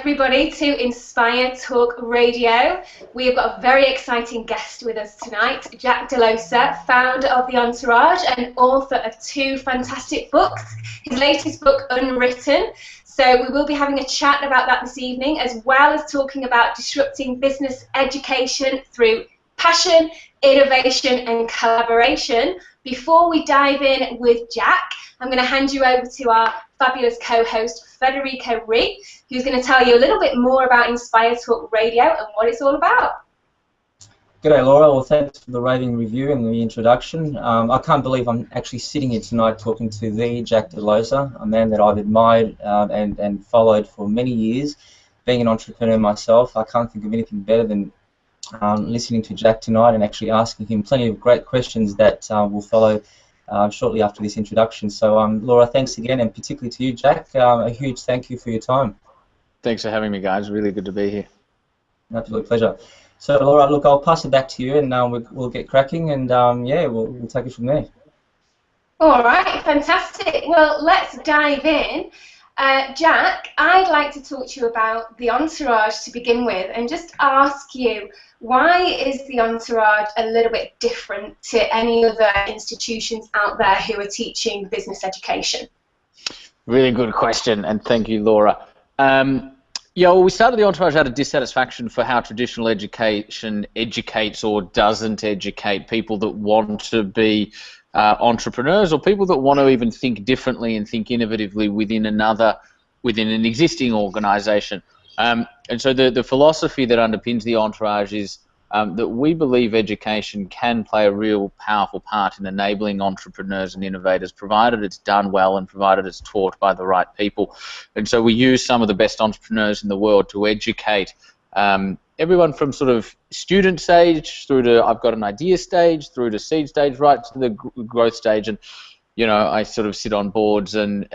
everybody to Inspire Talk Radio. We have got a very exciting guest with us tonight, Jack Delosa, founder of the Entourage and author of 2 fantastic books. His latest book, Unwritten. So we will be having a chat about that this evening, as well as talking about disrupting business education through passion, innovation and collaboration. Before we dive in with Jack, I'm going to hand you over to our fabulous co-host, Federico Ree, who's going to tell you a little bit more about Inspire Talk Radio and what it's all about. G'day, Laura. Well, thanks for the raving review and the introduction. I can't believe I'm actually sitting here tonight talking to the Jack Delosa, a man that I've admired and followed for many years. Being an entrepreneur myself, I can't think of anything better than listening to Jack tonight and actually asking him plenty of great questions that will follow shortly after this introduction. So, Laura, thanks again, and particularly to you, Jack, a huge thank you for your time. Thanks for having me, guys. Really good to be here. Absolute pleasure. So, Laura, look, I'll pass it back to you, and we'll get cracking, and yeah, we'll take it from there. All right, fantastic. Well, let's dive in. Jack, I'd like to talk to you about the Entourage to begin with, and just ask you, why is the Entourage a little bit different to any other institutions out there who are teaching business education? Really good question, and thank you, Laura. Yeah, well, we started the Entourage out of dissatisfaction for how traditional education educates or doesn't educate people that want to be entrepreneurs, or people that want to even think differently and think innovatively within an existing organization. And so the philosophy that underpins the Entourage is that we believe education can play a real powerful part in enabling entrepreneurs and innovators, provided it's done well and provided it's taught by the right people. And so we use some of the best entrepreneurs in the world to educate everyone from sort of student stage through to I've got an idea stage, through to seed stage, right to the growth stage. And you know, I sort of sit on boards, and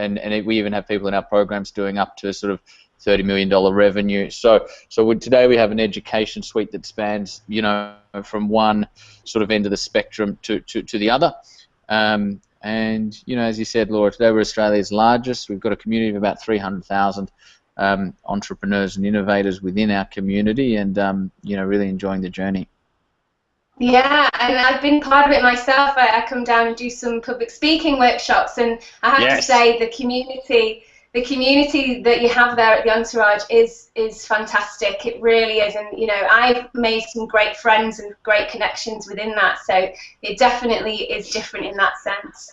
we even have people in our programs doing up to sort of $30 million revenue. So today we have an education suite that spans, you know, from one sort of end of the spectrum to the other. And you know, as you said, Laura, today we're Australia's largest. We've got a community of about 300,000 entrepreneurs and innovators within our community, and you know, really enjoying the journey. Yeah, and I've been part of it myself. I come down and do some public speaking workshops, and I have to say the community that you have there at the Entourage is fantastic. It really is, and you know, I've made some great friends and great connections within that. So it definitely is different in that sense.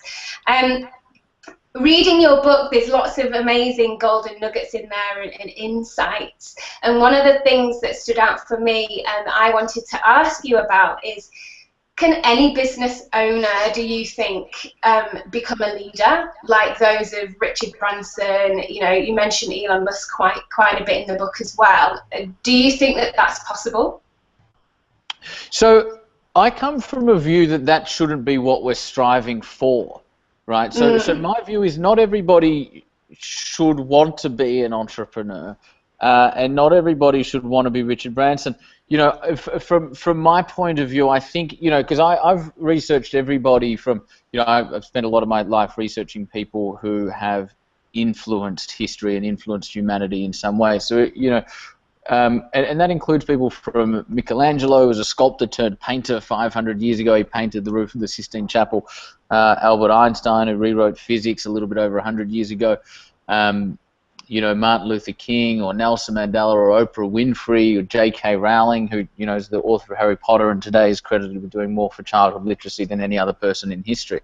Reading your book, there's lots of amazing golden nuggets in there and insights. And one of the things that stood out for me and I wanted to ask you about is, can any business owner, do you think, become a leader like those of Richard Branson? You know, you mentioned Elon Musk quite a bit in the book as well. Do you think that that's possible? So I come from a view that shouldn't be what we're striving for. Right, so my view is not everybody should want to be an entrepreneur, and not everybody should want to be Richard Branson. You know, from my point of view, I think, you know, because I've researched everybody from, you know, I've spent a lot of my life researching people who have influenced history and influenced humanity in some way. So, you know, and that includes people from Michelangelo, who was a sculptor turned painter 500 years ago. He painted the roof of the Sistine Chapel. Albert Einstein, who rewrote physics a little bit over 100 years ago. You know, Martin Luther King or Nelson Mandela or Oprah Winfrey or J.K. Rowling, who, you know, is the author of Harry Potter and today is credited with doing more for childhood literacy than any other person in history.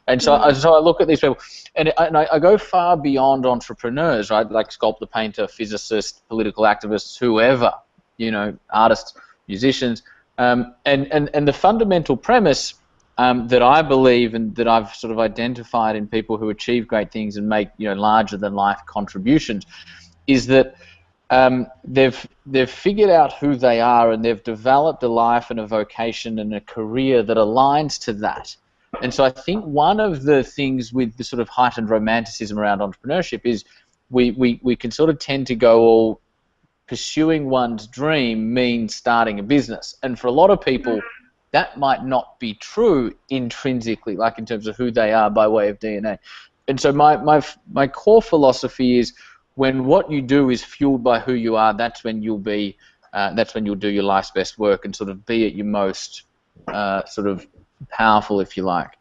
And so I look at these people, and I go far beyond entrepreneurs, right, like sculptor, painter, physicist, political activists, whoever, you know, artists, musicians. And the fundamental premise that I believe and that I've sort of identified in people who achieve great things and make, you know, larger than life contributions is that they've figured out who they are, and they've developed a life and a vocation and a career that aligns to that. And so I think one of the things with the sort of heightened romanticism around entrepreneurship is we can sort of tend to go, all pursuing one's dream means starting a business. And for a lot of people, that might not be true intrinsically, like in terms of who they are by way of DNA. And so my core philosophy is, when what you do is fueled by who you are, that's when you'll be, that's when you'll do your life's best work and sort of be at your most sort of powerful, if you like.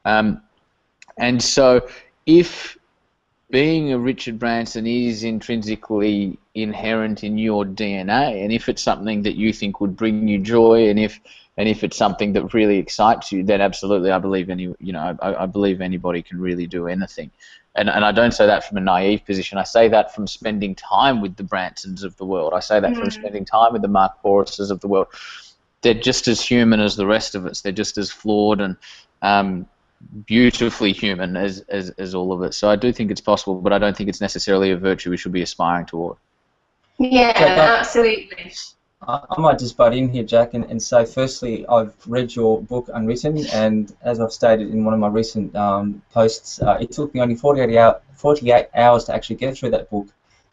And so if being a Richard Branson is intrinsically inherent in your DNA, and if it's something that you think would bring you joy, and if it's something that really excites you, then absolutely, I believe I believe anybody can really do anything. And I don't say that from a naive position. I say that from spending time with the Bransons of the world. I say that from spending time with the Mark Boruses of the world. They're just as human as the rest of us. They're just as flawed and beautifully human as all of us. So I do think it's possible, but I don't think it's necessarily a virtue we should be aspiring toward. Yeah, absolutely. I might just butt in here, Jack, and say, firstly, I've read your book, Unwritten, and as I've stated in one of my recent posts, it took me only 48 hours to actually get through that book.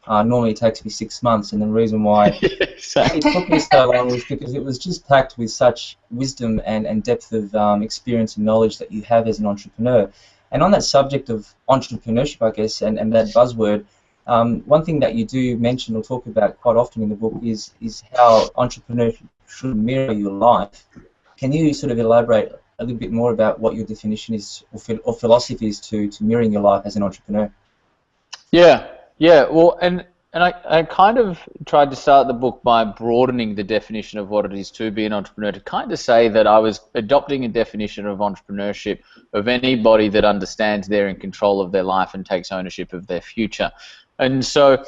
Normally it takes me 6 months, and the reason why it took me so long was because it was just packed with such wisdom and depth of experience and knowledge that you have as an entrepreneur. And on that subject of entrepreneurship, I guess, and that buzzword, one thing that you do mention or talk about quite often in the book is how entrepreneurship should mirror your life. Can you sort of elaborate a little bit more about what your definition is or philosophy is to mirroring your life as an entrepreneur? Yeah, well, and I kind of tried to start the book by broadening the definition of what it is to be an entrepreneur, to kind of say that I was adopting a definition of entrepreneurship of anybody that understands they're in control of their life and takes ownership of their future. And so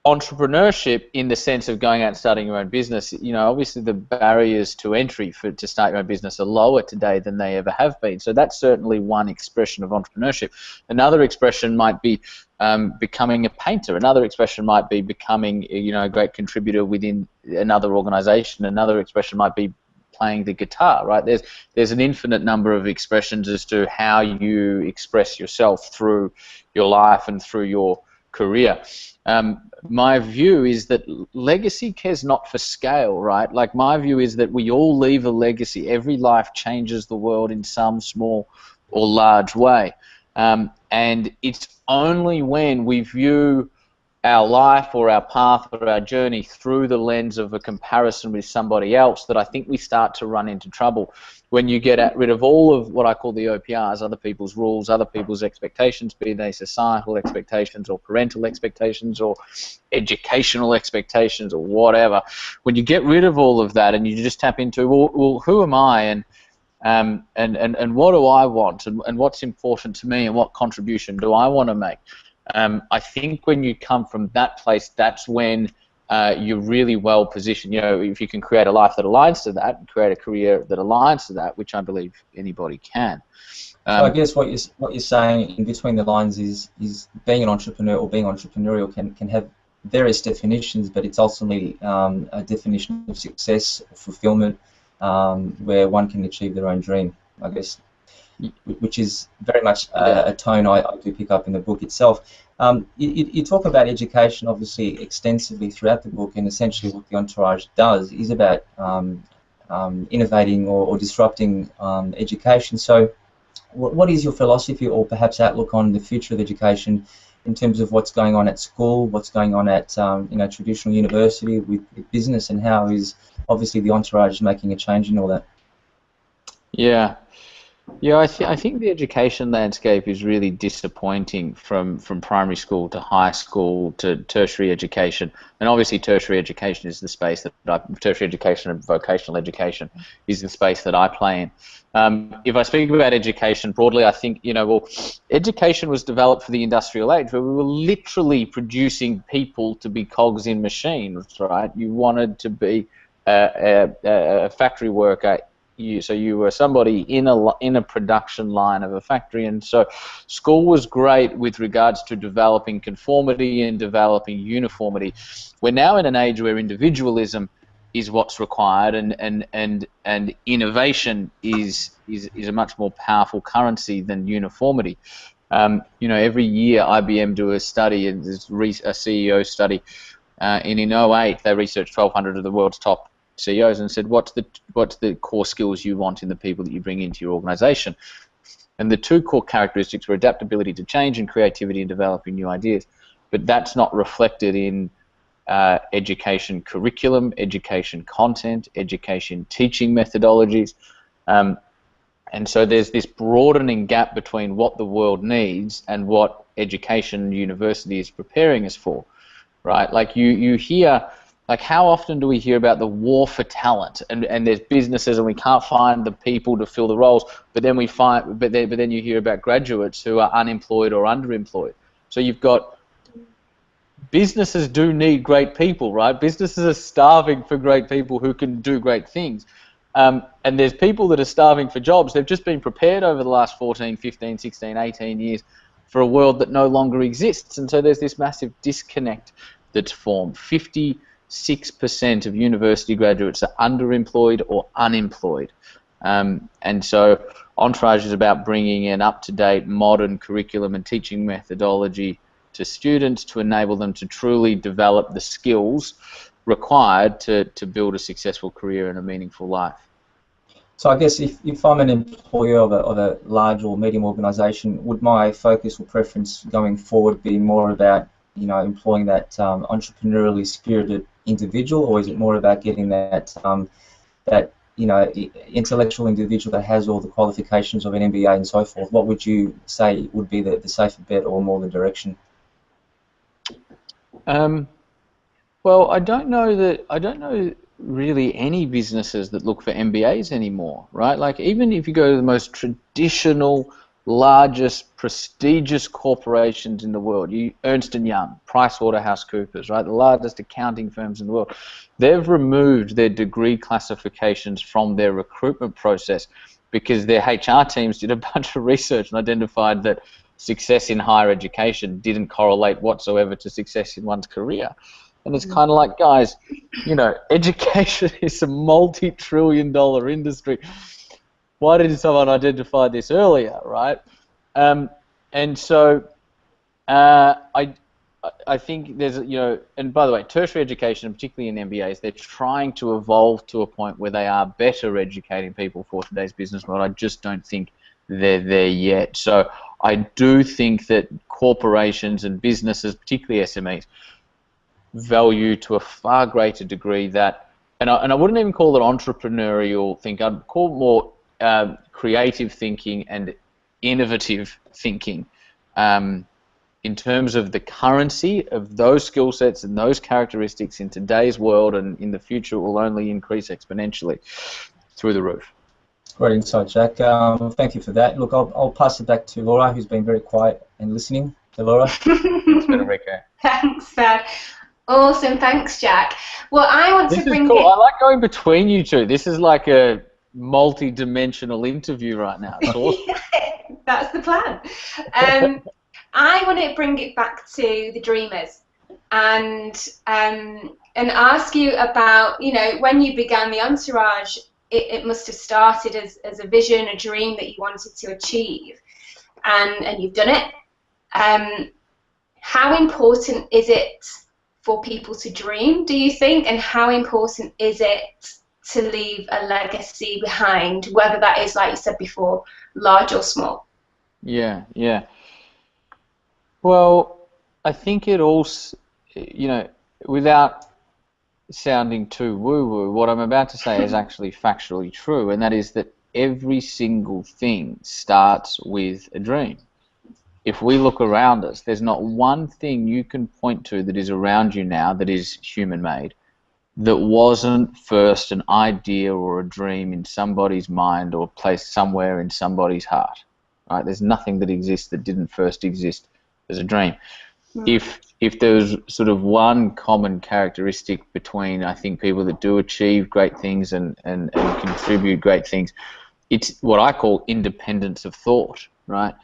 entrepreneurship, in the sense of going out and starting your own business, obviously the barriers to entry to start your own business are lower today than they ever have been. So that's certainly one expression of entrepreneurship. Another expression might be becoming a painter. Another expression might be becoming, a great contributor within another organization. Another expression might be playing the guitar, right? There's an infinite number of expressions as to how you express yourself through your life and through your career. My view is that legacy cares not for scale, right? Like, my view is that we all leave a legacy. Every life changes the world in some small or large way. And it's only when we view our life or our path or our journey through the lens of a comparison with somebody else that I think we start to run into trouble. When you get rid of all of what I call the OPRs, other people's rules, other people's expectations, be they societal expectations or parental expectations or educational expectations or whatever, when you get rid of all of that and you just tap into, well, who am I, and what do I want, and what's important to me, and what contribution do I want to make? I think when you come from that place, that's when you're really well positioned. If you can create a life that aligns to that, create a career that aligns to that, which I believe anybody can. So I guess what you're saying in between the lines is being an entrepreneur or being entrepreneurial can have various definitions, but it's ultimately a definition of success or fulfillment, where one can achieve their own dream, I guess, which is very much a tone I do pick up in the book itself. You talk about education, obviously, extensively throughout the book, and essentially what the Entourage does is about innovating or disrupting education. So what is your philosophy or perhaps outlook on the future of education in terms of what's going on at school, what's going on at traditional university with business, and how is obviously the Entourage making a change in all that? Yeah, I think the education landscape is really disappointing from primary school to high school to tertiary education, and obviously tertiary education is the space tertiary education and vocational education is the space that I play in. If I speak about education broadly, I think education was developed for the industrial age, where we were literally producing people to be cogs in machines, right? You wanted to be a factory worker. So you were somebody in a production line of a factory, and so school was great with regards to developing conformity and developing uniformity. We're now in an age where individualism is what's required, and innovation is a much more powerful currency than uniformity. Every year IBM do a study, and there's a CEO study, and in 2008 they researched 1,200 of the world's top CEOs and said, what's the core skills you want in the people that you bring into your organization? And the two core characteristics were adaptability to change and creativity in developing new ideas. but that's not reflected in education curriculum, education content, education teaching methodologies. And so there's this broadening gap between what the world needs and what education and university is preparing us for, right? Like you hear, like how often do we hear about the war for talent, and there's businesses and we can't find the people to fill the roles, but then then you hear about graduates who are unemployed or underemployed. So you've got businesses do need great people, right? Businesses are starving for great people who can do great things. And there's people that are starving for jobs. They've just been prepared over the last 14, 15, 16, 18 years for a world that no longer exists. And so there's this massive disconnect that's formed. 56% of university graduates are underemployed or unemployed. And so Entourage is about bringing an up-to-date modern curriculum and teaching methodology to students to enable them to truly develop the skills required to build a successful career and a meaningful life. So I guess if I'm an employer of a large or medium organisation, would my focus or preference going forward be more about, you know, employing that entrepreneurially spirited individual, or is it more about getting that that, you know, intellectual individual that has all the qualifications of an MBA and so forth? What would you say would be the safer bet, or more the direction? Well, I don't know really any businesses that look for MBAs anymore, right? Like even if you go to the most traditional, largest, prestigious corporations in the world, Ernst & Young, PricewaterhouseCoopers, right, the largest accounting firms in the world, they've removed their degree classifications from their recruitment process because their HR teams did a bunch of research and identified that success in higher education didn't correlate whatsoever to success in one's career. And it's kind of like, guys, you know, education is a multi-trillion-dollar industry. Why didn't someone identify this earlier, right? And so I think there's, you know, and by the way, tertiary education, particularly in MBAs, they're trying to evolve to a point where they are better educating people for today's business world. I just don't think they're there yet. So I do think that corporations and businesses, particularly SMEs, value to a far greater degree that, and I wouldn't even call it entrepreneurial thinking, I'd call it more creative thinking and innovative thinking in terms of the currency of those skill sets and those characteristics in today's world, and in the future it will only increase exponentially through the roof. Great insight, Jack. Thank you for that. Look, I'll pass it back to Laura, who's been very quiet and listening. To Laura. It's been a Rico. Thanks, Dad. Awesome, thanks, Jack. Well, I want to bring This is cool. I like going between you two. This is like a multi-dimensional interview right now. It's awesome. That's the plan. I want to bring it back to the dreamers and ask you about, you know, when you began the Entourage, it must have started as a vision, a dream that you wanted to achieve, and you've done it. How important is it for people to dream, do you think, and how important is it to leave a legacy behind, whether that is, like you said before, large or small? Yeah. Well, I think it also, you know, without sounding too woo-woo, what I'm about to say is actually factually true, and that is that every single thing starts with a dream. If we look around us, there's not one thing you can point to that is around you now that is human-made that wasn't first an idea or a dream in somebody's mind or placed somewhere in somebody's heart. Right? There's nothing that exists that didn't first exist as a dream. If there's sort of one common characteristic between, I think, people that do achieve great things and contribute great things, it's what I call independence of thought, right?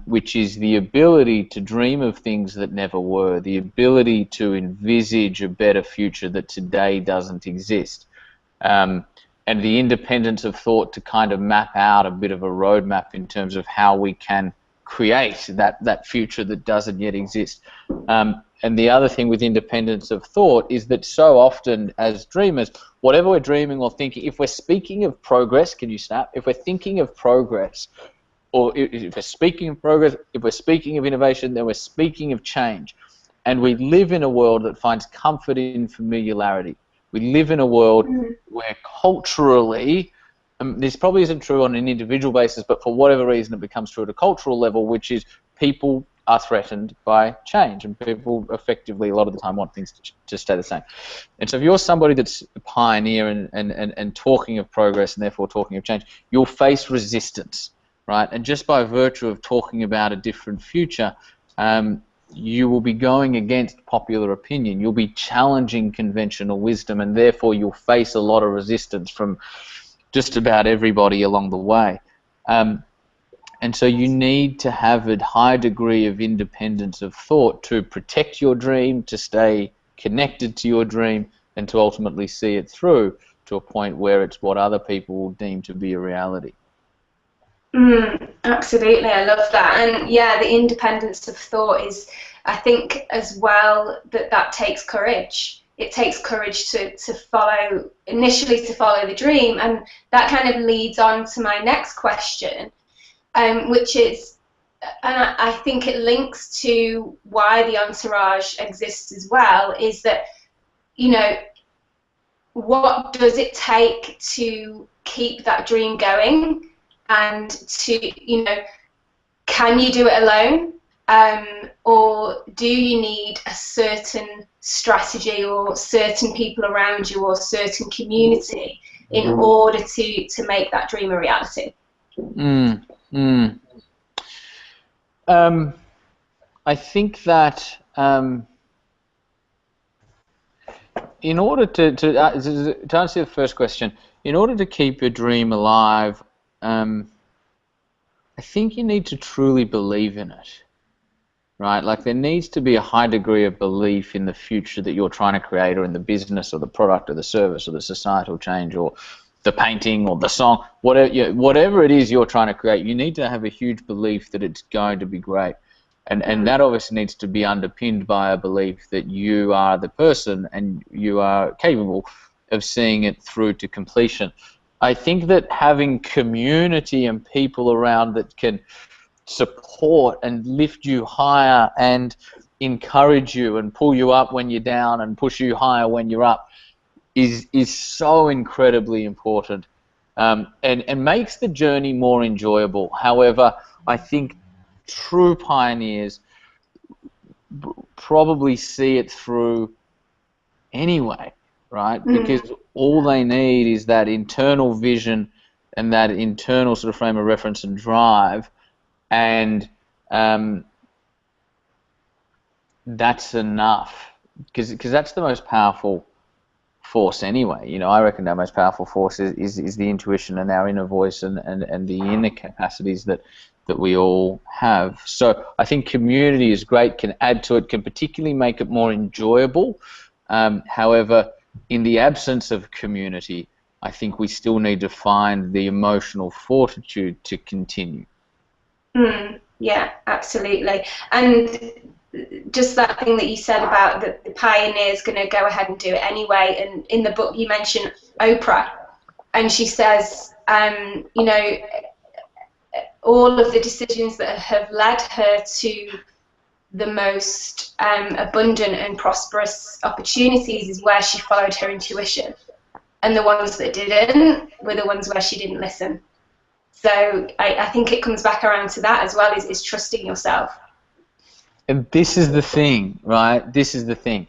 Which is the ability to dream of things that never were, the ability to envisage a better future that today doesn't exist, and the independence of thought to kind of map out a bit of a roadmap in terms of how we can create that future that doesn't yet exist. And the other thing with independence of thought is that so often as dreamers, whatever we're dreaming or thinking, if we're speaking of progress, can you snap? If we're thinking of progress, or if we're speaking of progress, if we're speaking of innovation, then we're speaking of change. And we live in a world that finds comfort in familiarity. We live in a world where culturally, this probably isn't true on an individual basis, but for whatever reason it becomes true at a cultural level, which is people are threatened by change, and people effectively a lot of the time want things to stay the same. And so if you're somebody that's a pioneer and talking of progress and therefore talking of change, you'll face resistance, right? And just by virtue of talking about a different future, you will be going against popular opinion. You'll be challenging conventional wisdom, and therefore you'll face a lot of resistance from just about everybody along the way. And so you need to have a high degree of independence of thought to protect your dream, to stay connected to your dream, and to ultimately see it through to a point where it's what other people will deem to be a reality. Absolutely, I love that. And yeah, the independence of thought is, I think as well, that takes courage. It takes courage to follow, initially to follow the dream. And that kind of leads on to my next question, which is, and I think it links to why the Entourage exists as well, is that, you know, what does it take to keep that dream going? And to, you know, can you do it alone? Or do you need a certain strategy or certain people around you or certain community in order to make that dream a reality? I think that in order to answer the first question, in order to keep your dream alive, I think you need to truly believe in it, right? Like there needs to be a high degree of belief in the future that you're trying to create, or in the business or the product or the service or the societal change or the painting or the song, whatever it is you're trying to create. You need to have a huge belief that it's going to be great. And that obviously needs to be underpinned by a belief that you are the person and you are capable of seeing it through to completion. I think that having community and people around that can support and lift you higher and encourage you and pull you up when you're down and push you higher when you're up is so incredibly important, and makes the journey more enjoyable. However, I think true pioneers probably see it through anyway, right? Because all they need is that internal vision and that internal sort of frame of reference and drive, and that's enough, because that's the most powerful force anyway. You know, I reckon our most powerful force is the intuition and our inner voice and the inner capacities that we all have. So I think community is great, can add to it, can particularly make it more enjoyable. However, in the absence of community, I think we still need to find the emotional fortitude to continue. Yeah, absolutely. And just that thing that you said about the pioneer's going to go ahead and do it anyway. And in the book you mentioned Oprah, and she says, you know, all of the decisions that have led her to the most abundant and prosperous opportunities is where she followed her intuition, and the ones that didn't were the ones where she didn't listen. So I think it comes back around to that as well, is trusting yourself. And this is the thing, right? This is the thing.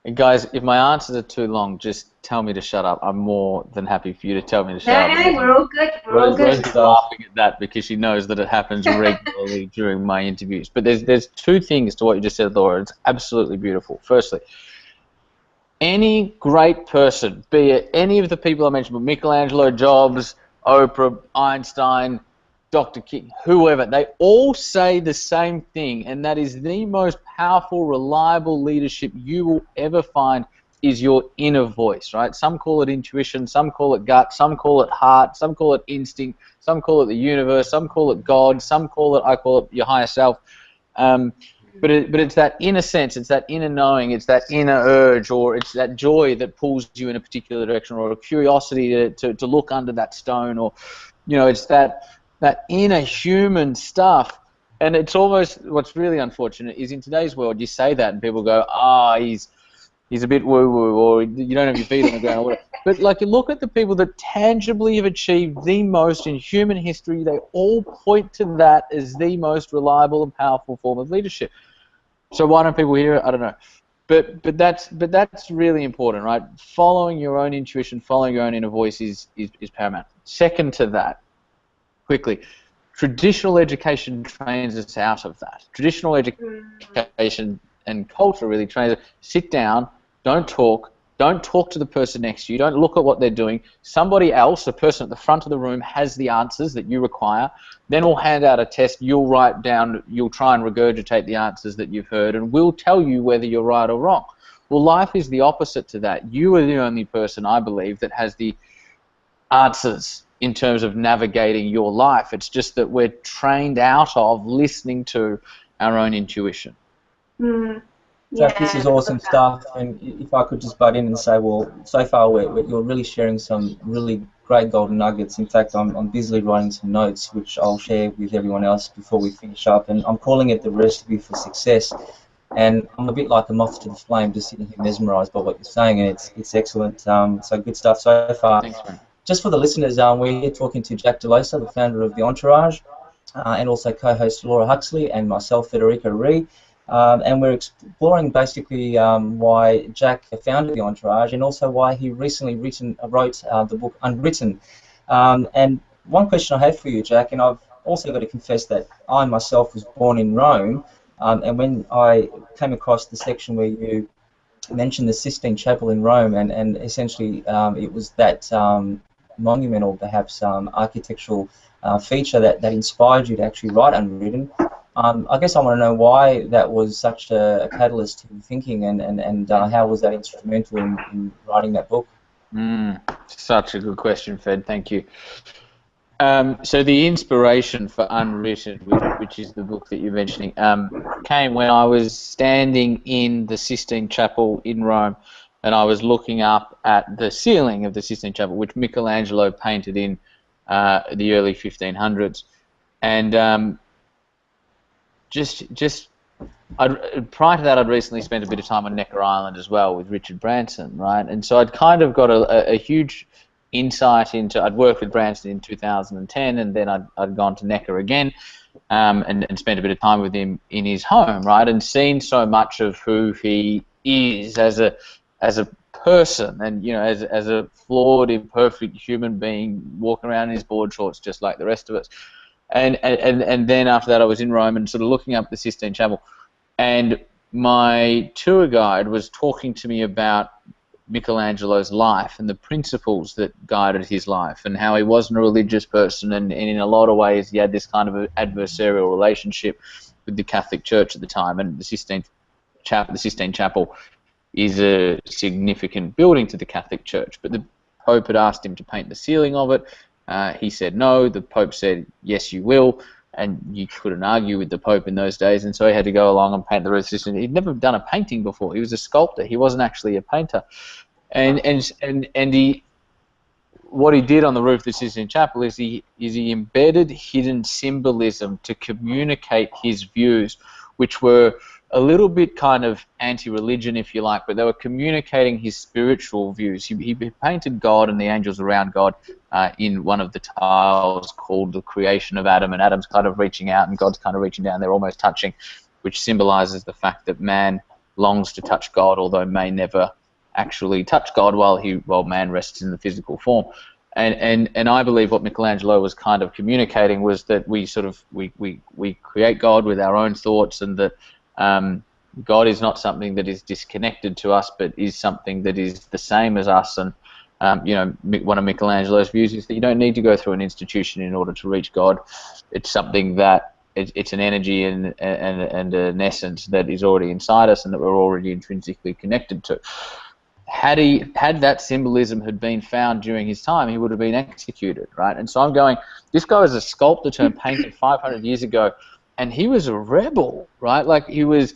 And guys, if my answers are too long, just tell me to shut up. I'm more than happy for you to tell me to shut up. No, we're all good. We're all good. Rose's laughing at that because she knows that it happens regularly during my interviews. But there's two things to what you just said, Laura. It's absolutely beautiful. Firstly, any great person, be it any of the people I mentioned, Michelangelo, Jobs, Oprah, Einstein, Dr. King, whoever, they all say the same thing, and that is the most powerful, reliable leadership you will ever find is your inner voice, right? Some call it intuition, some call it gut, some call it heart, some call it instinct, some call it the universe, some call it God, some call it, I call it your higher self. But it's that inner sense, it's that inner knowing, it's that inner urge, or it's that joy that pulls you in a particular direction, or a curiosity to look under that stone, or, you know, it's that inner human stuff. And it's almost, what's really unfortunate is in today's world, you say that and people go, he's a bit woo-woo, or you don't have your feet on the ground, or whatever. But like, you look at the people that tangibly have achieved the most in human history, they all point to that as the most reliable and powerful form of leadership. So why don't people hear it? I don't know. But that's really important, right? Following your own intuition, following your own inner voice is paramount. Second to that, quickly, traditional education trains us out of that. Traditional education and culture really trains us. Sit down, don't talk to the person next to you, don't look at what they're doing. Somebody else, the person at the front of the room, has the answers that you require. Then we'll hand out a test, you'll write down, you'll try and regurgitate the answers that you've heard, and we'll tell you whether you're right or wrong. Well, life is the opposite to that. You are the only person, I believe, that has the answers in terms of navigating your life. It's just that we're trained out of listening to our own intuition. Jack, this is awesome stuff, and if I could just butt in and say, well, so far you're really sharing some really great golden nuggets. In fact, I'm busily writing some notes, which I'll share with everyone else before we finish up, and I'm calling it the recipe for success. And I'm a bit like a moth to the flame, just sitting here mesmerised by what you're saying, and it's excellent. So good stuff so far. Thanks, man. Just for the listeners, we're here talking to Jack DeLosa, the founder of the Entourage, and also co-host Laura Huxley and myself, Federico Ree. And we're exploring basically why Jack founded the Entourage, and also why he recently wrote the book Unwritten. And one question I have for you, Jack, and I've also got to confess that I myself was born in Rome, and when I came across the section where you mentioned the Sistine Chapel in Rome, and essentially it was that monument, or perhaps architectural feature that inspired you to actually write Unwritten. I guess I want to know why that was such a catalyst to thinking, and how was that instrumental in writing that book? Such a good question, Fed. Thank you. So the inspiration for Unwritten, which is the book that you're mentioning, came when I was standing in the Sistine Chapel in Rome, and I was looking up at the ceiling of the Sistine Chapel, which Michelangelo painted in the early 1500s, and prior to that, I'd recently spent a bit of time on Necker Island as well with Richard Branson, right? And so I'd kind of got a huge insight into. I'd worked with Branson in 2010, and then I'd gone to Necker again, and spent a bit of time with him in his home, right? And seen so much of who he is as a person, and as a flawed, imperfect human being walking around in his board shorts just like the rest of us. And then after that, I was in Rome and sort of looking up the Sistine Chapel, and my tour guide was talking to me about Michelangelo's life and the principles that guided his life, and how he wasn't a religious person, and in a lot of ways he had this kind of adversarial relationship with the Catholic Church at the time. And the Sistine Chapel is a significant building to the Catholic Church, but the Pope had asked him to paint the ceiling of it. He said no. The Pope said, yes, you will, and you couldn't argue with the Pope in those days, and so he had to go along and paint the roof. He'd never done a painting before. He was a sculptor. He wasn't actually a painter. And what he did on the roof of the Sistine Chapel is he embedded hidden symbolism to communicate his views, which were a little bit kind of anti-religion, if you like, but they were communicating his spiritual views. He painted God and the angels around God in one of the tiles called the creation of Adam, and Adam's kind of reaching out and God's kind of reaching down. They're almost touching, which symbolizes the fact that man longs to touch God, although may never actually touch God while man rests in the physical form. And I believe what Michelangelo was kind of communicating was that we create God with our own thoughts, and that God is not something that is disconnected to us, but is something that is the same as us. And one of Michelangelo's views is that you don't need to go through an institution in order to reach God. It's something that it's an energy and an essence that is already inside us, and that we're already intrinsically connected to. Had that symbolism had been found during his time, he would have been executed, right? And so I'm going, this guy was a sculptor turned painter 500 years ago, and he was a rebel, right? Like he was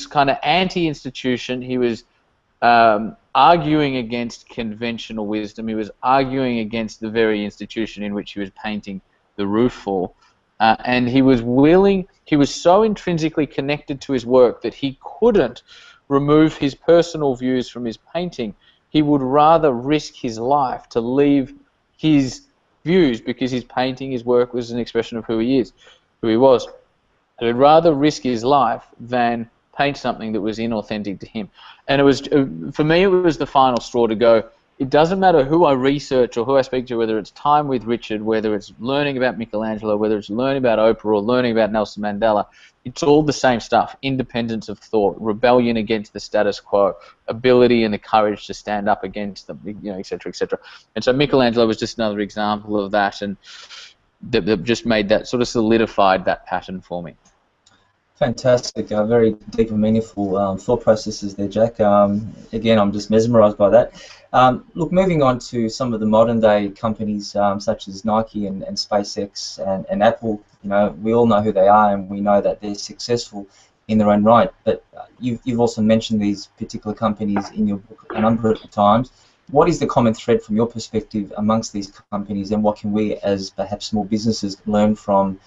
kind of anti-institution. He was arguing against conventional wisdom. He was arguing against the very institution in which he was painting the roof for. and he was so intrinsically connected to his work that he couldn't remove his personal views from his painting. He would rather risk his life to leave his views, because his painting, his work, was an expression of who he was. He would rather risk his life than paint something that was inauthentic to him. And it was, for me, it was the final straw to go, it doesn't matter who I research or who I speak to, whether it's time with Richard, whether it's learning about Michelangelo, whether it's learning about Oprah or learning about Nelson Mandela, it's all the same stuff: independence of thought, rebellion against the status quo, ability and the courage to stand up against them, et cetera, et cetera. And so Michelangelo was just another example of that, and that just made that, sort of solidified that pattern for me. Fantastic, very deep and meaningful thought processes there, Jack. Again, I'm just mesmerised by that. Look, moving on to some of the modern day companies such as Nike and SpaceX and Apple, we all know who they are, and we know that they're successful in their own right. But you've also mentioned these particular companies in your book a number of times. What is the common thread from your perspective amongst these companies, and what can we, as perhaps small businesses, learn from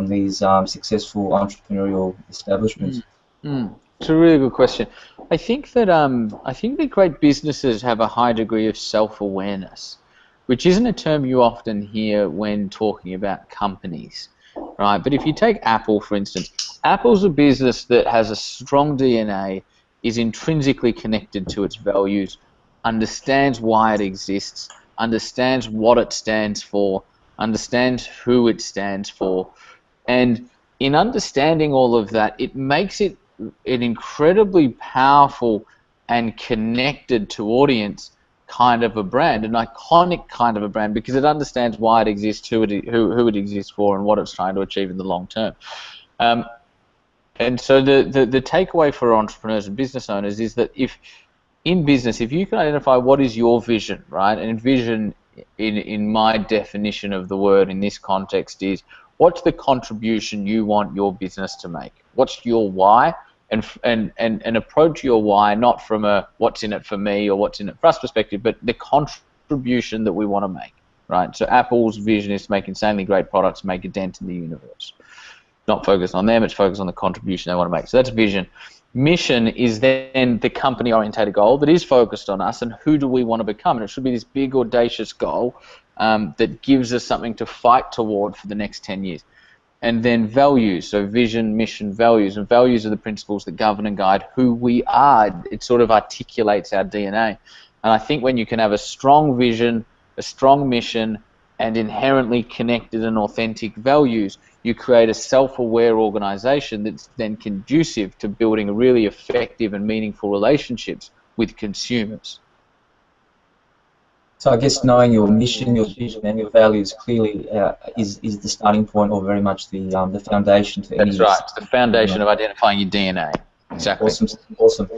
these successful entrepreneurial establishments? It's a really good question. I think that great businesses have a high degree of self-awareness, which isn't a term you often hear when talking about companies, right? But if you take Apple, for instance, Apple's a business that has a strong DNA, is intrinsically connected to its values, understands why it exists, understands what it stands for, understands who it stands for. And in understanding all of that, it makes it an incredibly powerful and connected to audience kind of a brand, an iconic kind of a brand, because it understands why it exists, who it exists for, and what it's trying to achieve in the long term. And so the takeaway for entrepreneurs and business owners is that if you can identify what is your vision, right? And vision, in my definition of the word in this context, is what's the contribution you want your business to make? What's your why? And approach your why not from a what's in it for me or what's in it for us perspective, but the contribution that we want to make, right? So Apple's vision is to make insanely great products, make a dent in the universe. Not focused on them, it's focused on the contribution they want to make. So that's vision. Mission is then the company-orientated goal that is focused on us and who do we want to become. And it should be this big, audacious goal that gives us something to fight toward for the next 10 years. And then values, so vision, mission, values. And values are the principles that govern and guide who we are. It sort of articulates our DNA. And I think when you can have a strong vision, a strong mission, and inherently connected and authentic values, you create a self-aware organization that's then conducive to building really effective and meaningful relationships with consumers. So I guess knowing your mission, your vision, and your values clearly is the starting point, or very much the foundation to any. That's right. It's the foundation of identifying your DNA. Exactly. Awesome.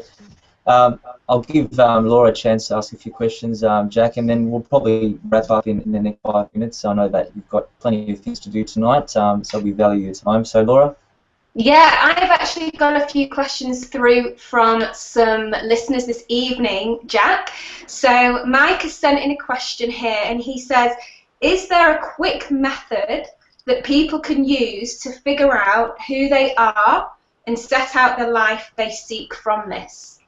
I'll give Laura a chance to ask a few questions, Jack, and then we'll probably wrap up in the next 5 minutes. I know that you've got plenty of things to do tonight, so we value your time. So, Laura? Yeah, I've actually got a few questions through from some listeners this evening, Jack. So Mike has sent in a question here, and he says, is there a quick method that people can use to figure out who they are and set out the life they seek from this?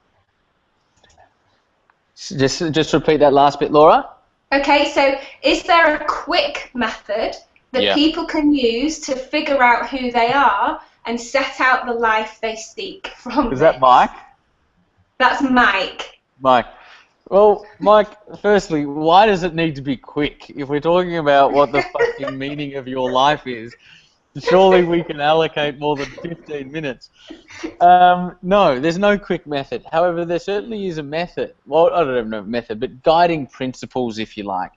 Just repeat that last bit, Laura. Okay, so is there a quick method that people can use to figure out who they are and set out the life they seek from this? Is that Mike? That's Mike. Mike. Well, Mike, firstly, why does it need to be quick? If we're talking about what the fucking meaning of your life is, surely we can allocate more than 15 minutes. No, there's no quick method. However, there certainly is a method. Well, I don't know method, but guiding principles, if you like.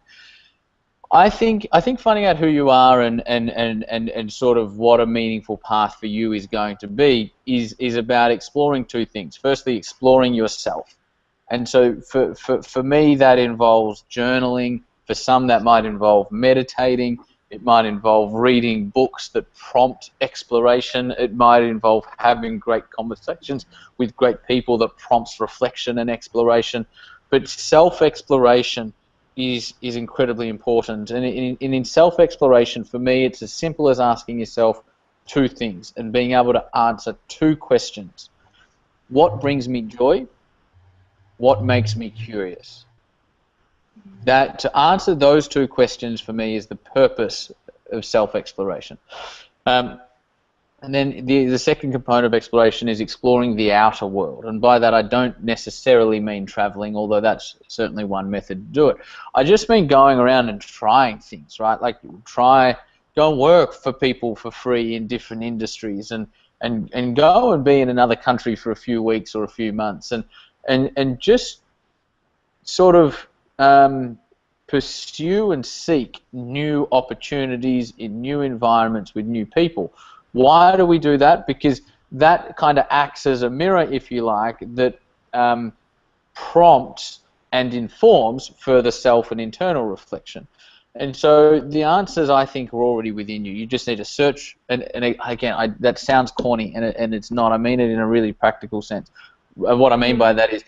I think finding out who you are and sort of what a meaningful path for you is going to be is about exploring two things. Firstly, exploring yourself. And so for me, that involves journaling. For some, that might involve meditating. It might involve reading books that prompt exploration. It might involve having great conversations with great people that prompts reflection and exploration. But self-exploration is incredibly important. And in self-exploration, for me, it's as simple as asking yourself two things and being able to answer two questions. What brings me joy? What makes me curious? That to answer those two questions for me is the purpose of self-exploration. And then the second component of exploration is exploring the outer world. And by that, I don't necessarily mean traveling, although that's certainly one method to do it. I just mean going around and trying things, right? Like go and work for people for free in different industries, and go and be in another country for a few weeks or a few months, and just sort of pursue and seek new opportunities in new environments with new people. Why do we do that? Because that kind of acts as a mirror, if you like, that prompts and informs further self and internal reflection. And so the answers, I think, are already within you. You just need to search, and again, that sounds corny, and it's not. I mean it in a really practical sense. What I mean by that is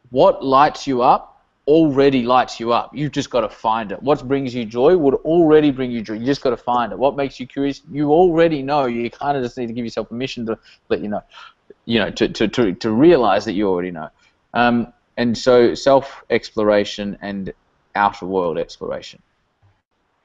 what lights you up already lights you up. You've just got to find it. What brings you joy would already bring you joy. You just got to find it. What makes you curious? You already know. You kind of just need to give yourself permission to let you know, to realize that you already know. And so self-exploration and outer world exploration.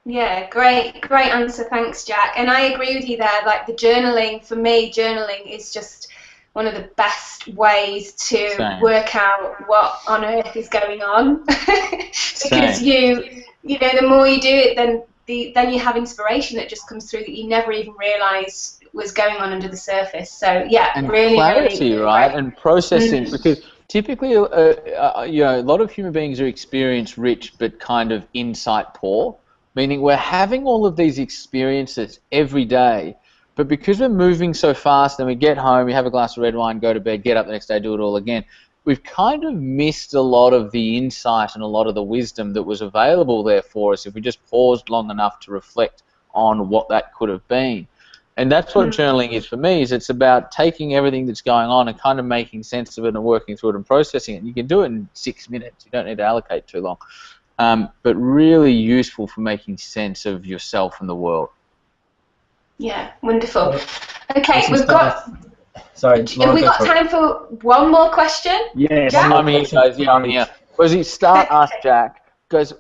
Yeah, great answer. Thanks, Jack. And I agree with you there. Like the journaling, for me, journaling is just one of the best ways to work out what on earth is going on. Because you know, the more you do it, then you have inspiration that just comes through that you never even realised was going on under the surface. So yeah, and really clarity, really right? And processing, because typically, you know, a lot of human beings are experience rich but kind of insight poor, meaning we're having all of these experiences every day. But because we're moving so fast, and we get home, we have a glass of red wine, go to bed, get up the next day, do it all again, we've kind of missed a lot of the insight and a lot of the wisdom that was available there for us if we just paused long enough to reflect on what that could have been. And that's what journaling is for me, is it's about taking everything that's going on and kind of making sense of it and working through it and processing it. And you can do it in 6 minutes. You don't need to allocate too long. But really useful for making sense of yourself and the world. Yeah, wonderful. Okay, we've got... Sorry, have we got time for one more question? Yes, Jack? I mean, guys, yeah. Was it start Ask Jack? Because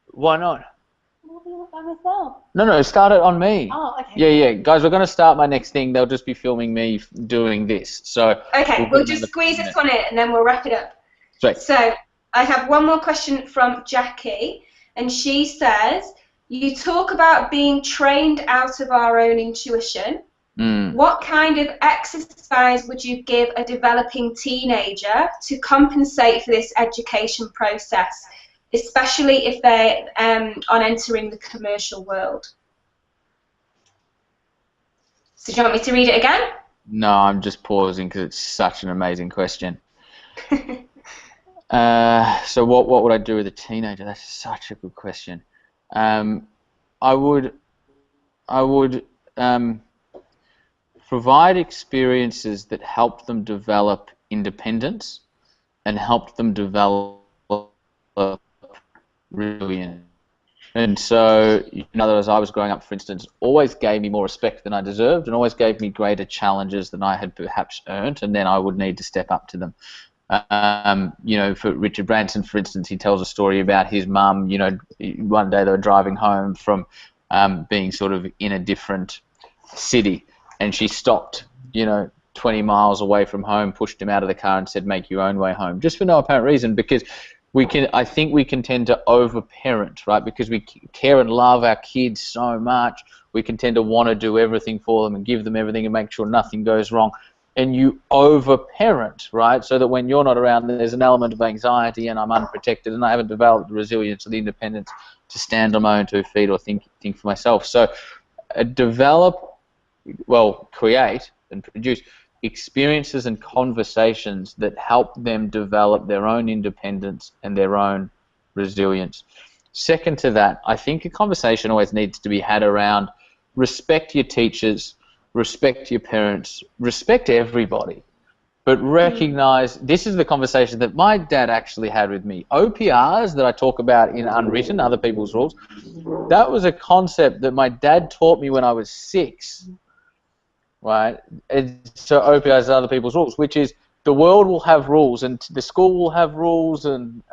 why not? No, start it on me. Oh, okay. Yeah. Guys, we're going to start my next thing. They'll just be filming me doing this. So okay, we'll just squeeze this one in and then we'll wrap it up. Straight. So I have one more question from Jackie, and she says, you talk about being trained out of our own intuition. What kind of exercise would you give a developing teenager to compensate for this education process, especially if they're on entering the commercial world? So do you want me to read it again? No, I'm just pausing because it's such an amazing question. So what would I do with a teenager? That's such a good question. I would provide experiences that helped them develop independence and helped them develop resilience. And so, in other words, I was growing up, for instance, always gave me more respect than I deserved and always gave me greater challenges than I had perhaps earned, and then I would need to step up to them. You know, for Richard Branson, for instance, he tells a story about his mum. You know, one day they were driving home from being sort of in a different city, and she stopped, 20 miles away from home, pushed him out of the car and said, make your own way home, just for no apparent reason, because I think we can tend to over-parent, right? Because we care and love our kids so much, we can tend to want to do everything for them and give them everything and make sure nothing goes wrong. And you over-parent, right? So that when you're not around, there's an element of anxiety and I'm unprotected and I haven't developed the resilience or the independence to stand on my own 2 feet or think for myself. So create and produce experiences and conversations that help them develop their own independence and their own resilience. Second to that, I think a conversation always needs to be had around respect your teachers, respect your parents, respect everybody. but recognize, this is the conversation that my dad actually had with me. OPRs that I talk about in Unwritten, Other People's Rules, that was a concept that my dad taught me when I was 6, right? So OPRs are Other People's Rules, which is the world will have rules, and the school will have rules, and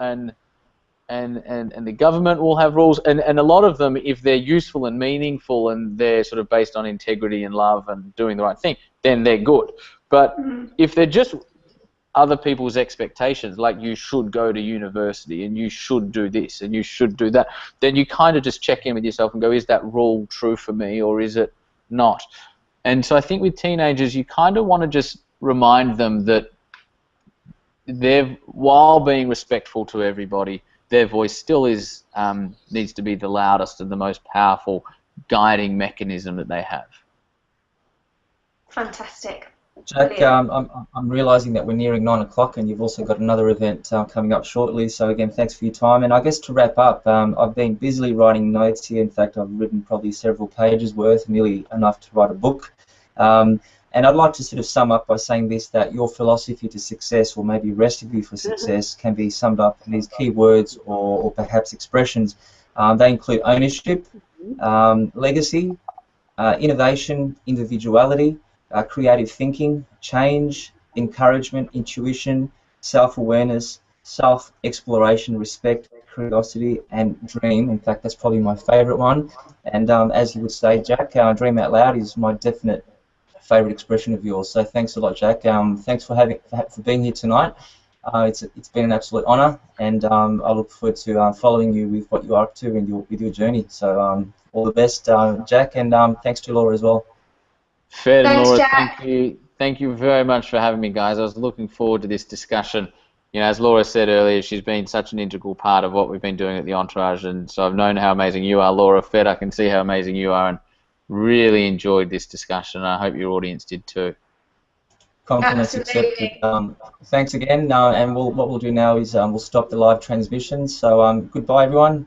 the government will have rules, and a lot of them, if they're useful and meaningful and they're sort of based on integrity and love and doing the right thing, then they're good. But if they're just other people's expectations, like you should go to university and you should do this and you should do that, then you kind of just check in with yourself and go, is that rule true for me or is it not? And so I think with teenagers, you kind of want to just remind them that while being respectful to everybody, their voice still is needs to be the loudest and the most powerful guiding mechanism that they have. Fantastic. Jack, I'm realising that we're nearing 9 o'clock, and you've also got another event coming up shortly. So again, thanks for your time. And I guess to wrap up, I've been busily writing notes here. In fact, I've written probably several pages worth, nearly enough to write a book. And I'd like to sort of sum up by saying this, that your philosophy to success, or maybe recipe for success, can be summed up in these key words or perhaps expressions. They include ownership, legacy, innovation, individuality, creative thinking, change, encouragement, intuition, self-awareness, self-exploration, respect, curiosity, and dream. In fact, that's probably my favourite one. And as you would say, Jack, dream out loud is my definite favourite expression of yours. So thanks a lot, Jack. Thanks for being here tonight. It's been an absolute honour, and I look forward to following you with what you're up to and with your journey. So all the best, Jack, and thanks to Laura as well. Fair, Thanks, Laura. Jack. Thank you very much for having me, guys. I was looking forward to this discussion. You know, as Laura said earlier, she's been such an integral part of what we've been doing at the Entourage, and so I've known how amazing you are, Laura. Fed, I can see how amazing you are, and really enjoyed this discussion. I hope your audience did too. Compliments accepted. Thanks again, and what we'll do now is we'll stop the live transmission. So goodbye, everyone.